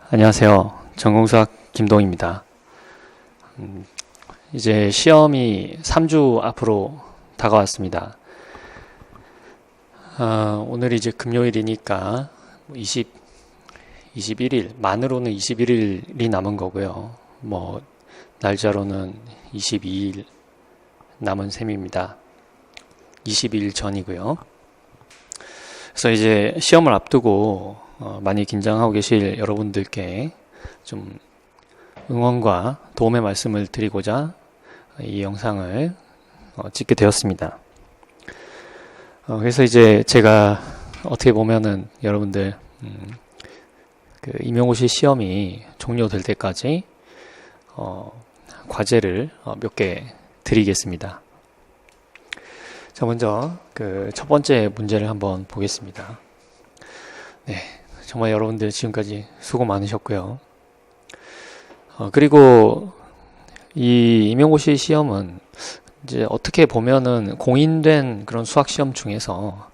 안녕하세요. 전공수학 김동입니다. 이제 시험이 3주 앞으로 다가왔습니다. 오늘이 이제 금요일이니까 21일, 만으로는 21일이 남은 거고요. 날짜로는 22일 남은 셈입니다. 22일 전이고요. 그래서 이제 시험을 앞두고 많이 긴장하고 계실 여러분들께 좀 응원과 도움의 말씀을 드리고자 이 영상을 찍게 되었습니다. 그래서 이제 제가 어떻게 보면은 여러분들 그 임용고시 시험이 종료될 때까지 과제를 몇 개 드리겠습니다. 자, 먼저 그 첫 번째 문제를 한번 보겠습니다. 네, 정말 여러분들 지금까지 수고 많으셨고요. 그리고 이 임용고시 시험은 이제 어떻게 보면은 공인된 그런 수학 시험 중에서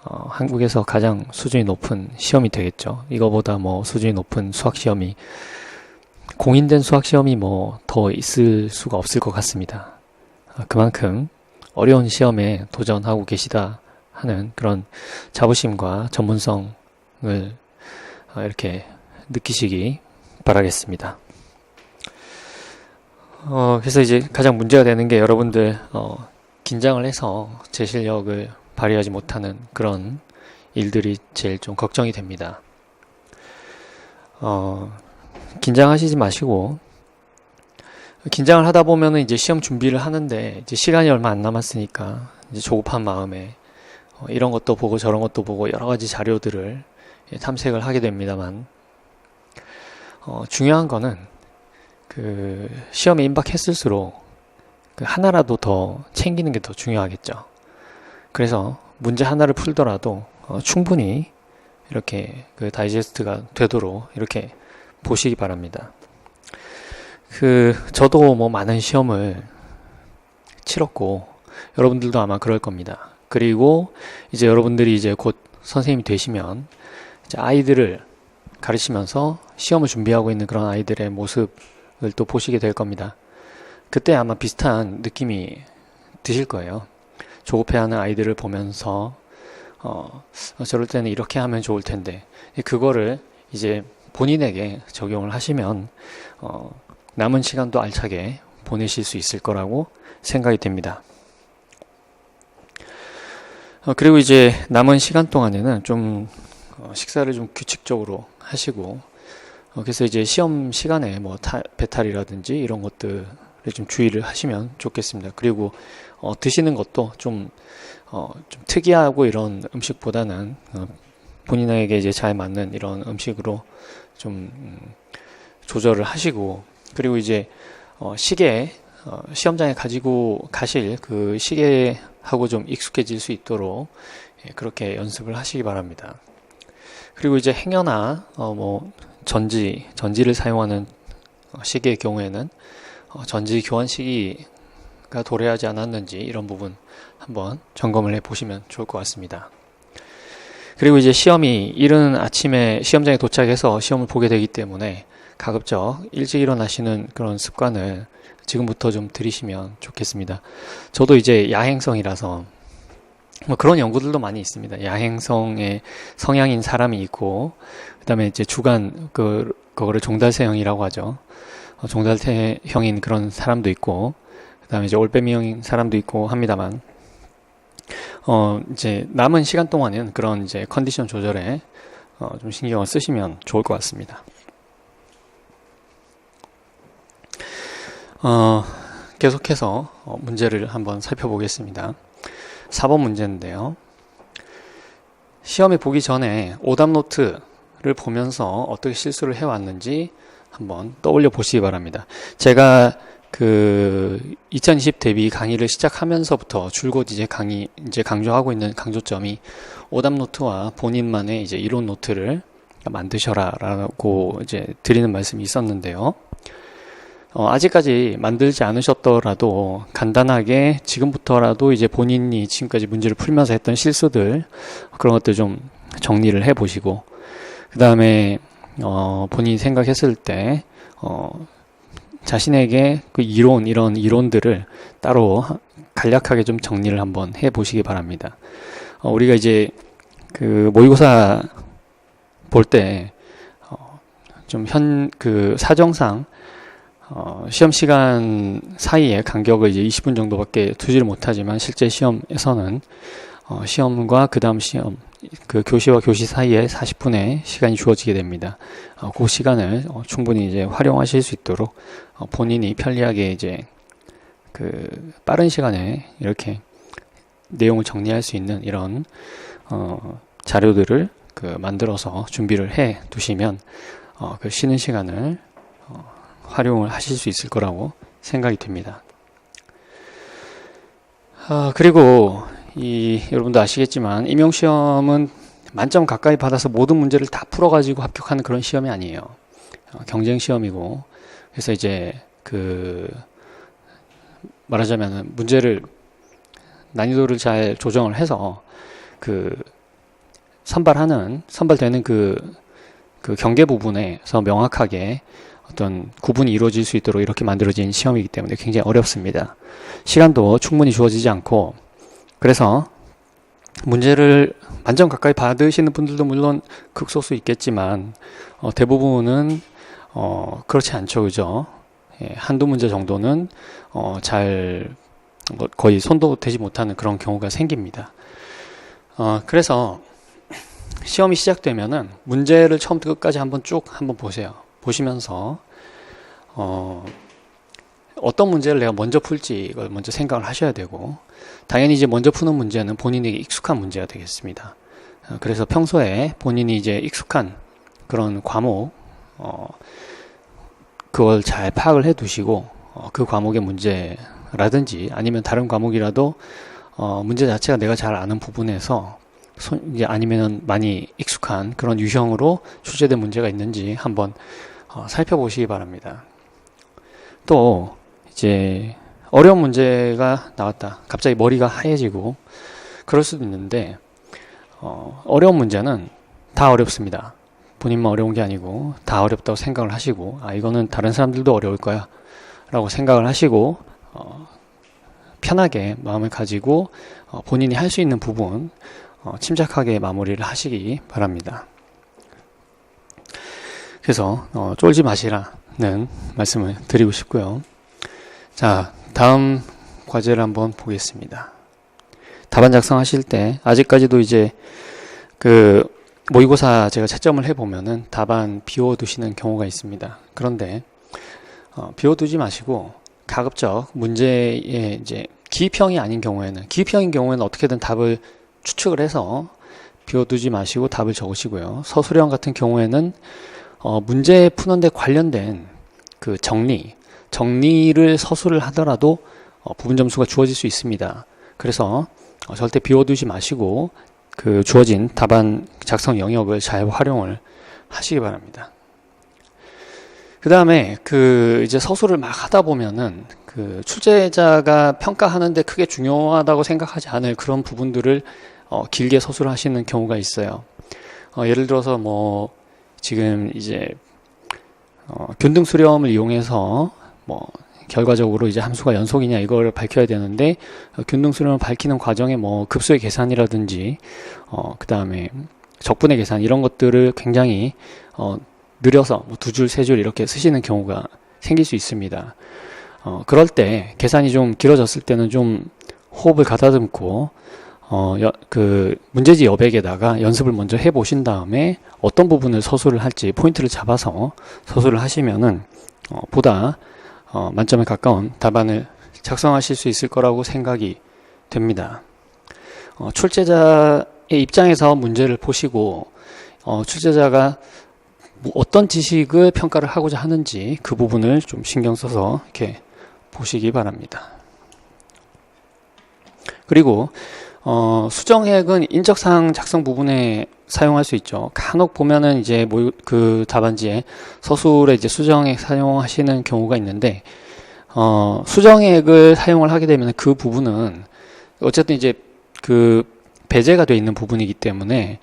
한국에서 가장 수준이 높은 시험이 되겠죠. 이거보다 수준이 높은 수학 시험이 공인된 수학 시험이 더 있을 수가 없을 것 같습니다. 그만큼 어려운 시험에 도전하고 계시다 하는 그런 자부심과 전문성을 이렇게 느끼시기 바라겠습니다. 그래서 이제 가장 문제가 되는 게 여러분들 긴장을 해서 제 실력을 발휘하지 못하는 그런 일들이 제일 좀 걱정이 됩니다. 긴장하시지 마시고, 긴장을 하다 보면은 이제 시험 준비를 하는데 이제 시간이 얼마 안 남았으니까 이제 조급한 마음에 이런 것도 보고 저런 것도 보고 여러 가지 자료들을 탐색을 하게 됩니다만, 중요한 거는 그 시험에 임박했을수록 그 하나라도 더 챙기는 게 더 중요하겠죠. 그래서 문제 하나를 풀더라도 충분히 이렇게 그 다이제스트가 되도록 이렇게 보시기 바랍니다. 저도 많은 시험을 치렀고 여러분들도 아마 그럴 겁니다. 그리고 이제 여러분들이 이제 곧 선생님이 되시면 이제 아이들을 가르치면서 시험을 준비하고 있는 그런 아이들의 모습을 또 보시게 될 겁니다. 그때 아마 비슷한 느낌이 드실 거예요. 조급해하는 아이들을 보면서 저럴 때는 이렇게 하면 좋을 텐데, 그거를 이제 본인에게 적용을 하시면 남은 시간도 알차게 보내실 수 있을 거라고 생각이 됩니다. 그리고 이제 남은 시간 동안에는 좀 식사를 좀 규칙적으로 하시고, 그래서 이제 시험 시간에 배탈이라든지 이런 것들을 좀 주의를 하시면 좋겠습니다. 그리고 드시는 것도 좀 특이하고 이런 음식보다는 본인에게 이제 잘 맞는 이런 음식으로 좀 조절을 하시고, 그리고 이제 시계, 시험장에 가지고 가실 그 시계하고 좀 익숙해질 수 있도록 그렇게 연습을 하시기 바랍니다. 그리고 이제 행여나 전지를 사용하는 시계의 경우에는 전지 교환 시기가 도래하지 않았는지 이런 부분 한번 점검을 해 보시면 좋을 것 같습니다. 그리고 이제 시험이 이른 아침에 시험장에 도착해서 시험을 보게 되기 때문에 가급적 일찍 일어나시는 그런 습관을 지금부터 좀 들이시면 좋겠습니다. 저도 이제 야행성이라서 그런 연구들도 많이 있습니다. 야행성의 성향인 사람이 있고, 그 다음에 이제 그거를 종달새형이라고 하죠. 종달새형인 그런 사람도 있고, 그 다음에 이제 올빼미형인 사람도 있고 합니다만, 이제 남은 시간 동안은 그런 이제 컨디션 조절에 좀 신경을 쓰시면 좋을 것 같습니다. 계속해서 문제를 한번 살펴보겠습니다. 4번 문제인데요. 시험에 보기 전에 오답 노트를 보면서 어떻게 실수를 해왔는지 한번 떠올려 보시기 바랍니다. 제가 2020 대비 강의를 시작하면서부터 줄곧 이제 강조하고 있는 강조점이 오답 노트와 본인만의 이제 이론 노트를 만드셔라라고 이제 드리는 말씀이 있었는데요. 아직까지 만들지 않으셨더라도 간단하게 지금부터라도 이제 본인이 지금까지 문제를 풀면서 했던 실수들, 그런 것들 좀 정리를 해 보시고, 그 다음에 본인이 생각했을 때 자신에게 그 이런 이론들을 따로 간략하게 좀 정리를 한번 해 보시기 바랍니다. 우리가 이제 그 모의고사 볼 때 좀 그 사정상 시험 시간 사이에 간격을 이제 20분 정도밖에 두지를 못하지만 실제 시험에서는 시험과 그 다음 시험, 그 교시와 교시 사이에 40분의 시간이 주어지게 됩니다. 그 시간을 충분히 이제 활용하실 수 있도록 본인이 편리하게 이제 그 빠른 시간에 이렇게 내용을 정리할 수 있는 이런 자료들을 그 만들어서 준비를 해 두시면 그 쉬는 시간을 활용을 하실 수 있을 거라고 생각이 됩니다. 그리고 여러분도 아시겠지만 임용시험은 만점 가까이 받아서 모든 문제를 다 풀어가지고 합격하는 그런 시험이 아니에요. 경쟁 시험이고, 그래서 이제 말하자면 문제를 난이도를 잘 조정을 해서 선발되는 그 경계 부분에서 명확하게 어떤 구분이 이루어질 수 있도록 이렇게 만들어진 시험이기 때문에 굉장히 어렵습니다. 시간도 충분히 주어지지 않고, 그래서 문제를 만점 가까이 받으시는 분들도 물론 극소수 있겠지만 대부분은 그렇지 않죠, 그죠? 한두 문제 정도는 거의 손도 대지 못하는 그런 경우가 생깁니다. 그래서 시험이 시작되면은 문제를 처음부터 끝까지 한번 보세요. 보시면서 어떤 문제를 내가 먼저 풀지 이걸 먼저 생각을 하셔야 되고, 당연히 이제 먼저 푸는 문제는 본인에게 익숙한 문제가 되겠습니다. 그래서 평소에 본인이 이제 익숙한 그런 과목 그걸 잘 파악을 해 두시고 그 과목의 문제라든지 아니면 다른 과목이라도 문제 자체가 내가 잘 아는 부분에서 이제 아니면은 많이 익숙한 그런 유형으로 출제된 문제가 있는지 한번 살펴보시기 바랍니다. 또 이제 어려운 문제가 나왔다. 갑자기 머리가 하얘지고 그럴 수도 있는데 어려운 문제는 다 어렵습니다. 본인만 어려운 게 아니고 다 어렵다고 생각을 하시고 이거는 다른 사람들도 어려울 거야 라고 생각을 하시고 편하게 마음을 가지고 본인이 할 수 있는 부분 침착하게 마무리를 하시기 바랍니다. 그래서 쫄지 마시라는 말씀을 드리고 싶고요. 자, 다음 과제를 한번 보겠습니다. 답안 작성하실 때 아직까지도 이제 그 모의고사 제가 채점을 해보면은 답안 비워두시는 경우가 있습니다. 그런데 비워두지 마시고 가급적 문제에 이제 기입형이 아닌 경우에는, 기입형인 경우에는 어떻게든 답을 추측을 해서 비워두지 마시고 답을 적으시고요. 서술형 같은 경우에는 문제 푸는데 관련된 그 정리를 서술을 하더라도 부분 점수가 주어질 수 있습니다. 그래서 절대 비워두지 마시고 그 주어진 답안 작성 영역을 잘 활용을 하시기 바랍니다. 그 다음에 이제 서술을 막 하다 보면은 그 출제자가 평가하는데 크게 중요하다고 생각하지 않을 그런 부분들을 길게 서술하시는 경우가 있어요. 예를 들어서 지금 이제 균등 수렴을 이용해서 결과적으로 이제 함수가 연속이냐 이걸 밝혀야 되는데 균등 수렴을 밝히는 과정에 급수의 계산이라든지 그 다음에 적분의 계산 이런 것들을 굉장히 느려서 두 줄, 세 줄 이렇게 쓰시는 경우가 생길 수 있습니다. 그럴 때 계산이 좀 길어졌을 때는 좀 호흡을 가다듬고 그 문제지 여백에다가 연습을 먼저 해보신 다음에 어떤 부분을 서술을 할지 포인트를 잡아서 서술을 하시면은 보다 만점에 가까운 답안을 작성하실 수 있을 거라고 생각이 됩니다. 출제자의 입장에서 문제를 보시고 출제자가 어떤 지식을 평가를 하고자 하는지 그 부분을 좀 신경 써서 이렇게 보시기 바랍니다. 그리고 수정액은 인적사항 작성 부분에 사용할 수 있죠. 간혹 보면은 이제 그 답안지에 서술에 이제 수정액 사용하시는 경우가 있는데 수정액을 사용을 하게 되면 그 부분은 어쨌든 이제 그 배제가 되어 있는 부분이기 때문에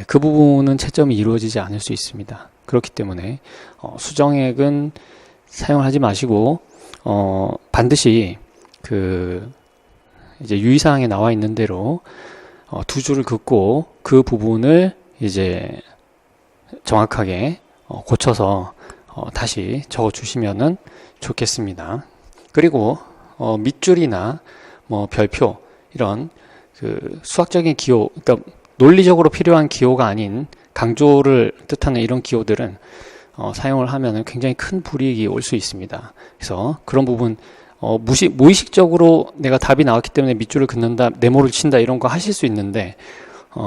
그 부분은 채점이 이루어지지 않을 수 있습니다. 그렇기 때문에 수정액은 사용하지 마시고 반드시 이제 유의사항에 나와 있는 대로 두 줄을 긋고 그 부분을 이제 정확하게 고쳐서 다시 적어 주시면은 좋겠습니다. 그리고 밑줄이나 뭐 별표 이런 수학적인 기호, 그러니까 논리적으로 필요한 기호가 아닌 강조를 뜻하는 이런 기호들은 사용을 하면 굉장히 큰 불이익이 올 수 있습니다. 그래서 그런 부분 무의식적으로 내가 답이 나왔기 때문에 밑줄을 긋는다, 네모를 친다 이런 거 하실 수 있는데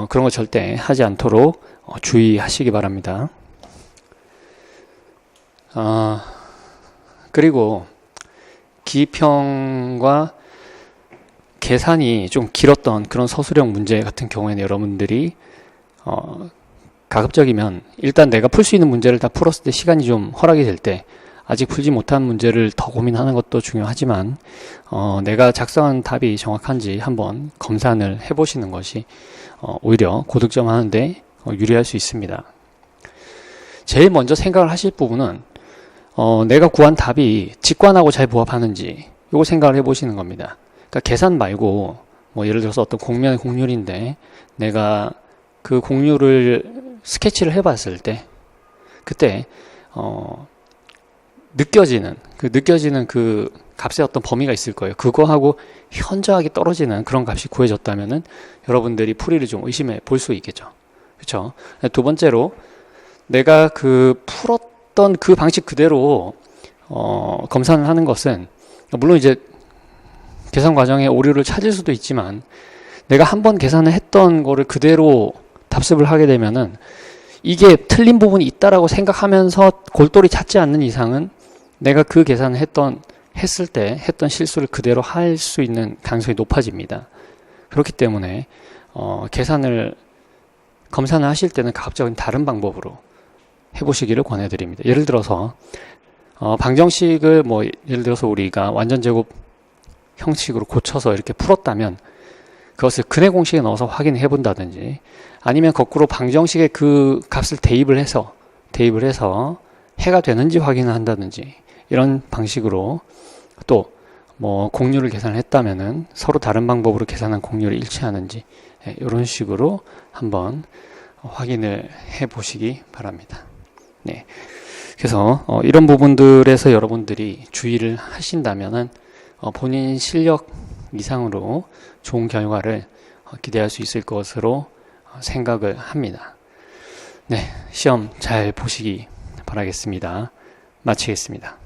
그런 거 절대 하지 않도록 주의하시기 바랍니다. 그리고 기평과 계산이 좀 길었던 그런 서술형 문제 같은 경우에는 여러분들이 가급적이면 일단 내가 풀 수 있는 문제를 다 풀었을 때 시간이 좀 허락이 될 때 아직 풀지 못한 문제를 더 고민하는 것도 중요하지만 내가 작성한 답이 정확한지 한번 검산을 해보시는 것이 오히려 고득점 하는데 유리할 수 있습니다. 제일 먼저 생각을 하실 부분은 내가 구한 답이 직관하고 잘 부합하는지 이거 생각을 해보시는 겁니다. 그러니까 계산 말고 뭐 예를 들어서 어떤 공면의 곡률인데 내가 그 곡률을 스케치를 해봤을 때 그때 느껴지는 그 값의 어떤 범위가 있을 거예요. 그거하고 현저하게 떨어지는 그런 값이 구해졌다면은 여러분들이 풀이를 좀 의심해 볼 수 있겠죠. 그렇죠? 두 번째로 내가 풀었던 그 방식 그대로 검사를 하는 것은 물론 이제 계산 과정에 오류를 찾을 수도 있지만 내가 한번 계산을 했던 거를 그대로 답습을 하게 되면은 이게 틀린 부분이 있다라고 생각하면서 골똘히 찾지 않는 이상은 내가 그 계산을 했을 때 했던 실수를 그대로 할 수 있는 가능성이 높아집니다. 그렇기 때문에 검사를 하실 때는 가급적인 다른 방법으로 해보시기를 권해드립니다. 예를 들어서 방정식을 예를 들어서 우리가 완전 제곱 형식으로 고쳐서 이렇게 풀었다면 그것을 근해 공식에 넣어서 확인해 본다든지 아니면 거꾸로 방정식에 그 값을 대입을 해서 해가 되는지 확인을 한다든지 이런 방식으로 또 곡률을 계산을 했다면은 서로 다른 방법으로 계산한 곡률이 일치하는지 이런 식으로 한번 확인을 해 보시기 바랍니다. 네. 그래서 이런 부분들에서 여러분들이 주의를 하신다면은 본인 실력 이상으로 좋은 결과를 기대할 수 있을 것으로 생각을 합니다. 네, 시험 잘 보시기 바라겠습니다. 마치겠습니다.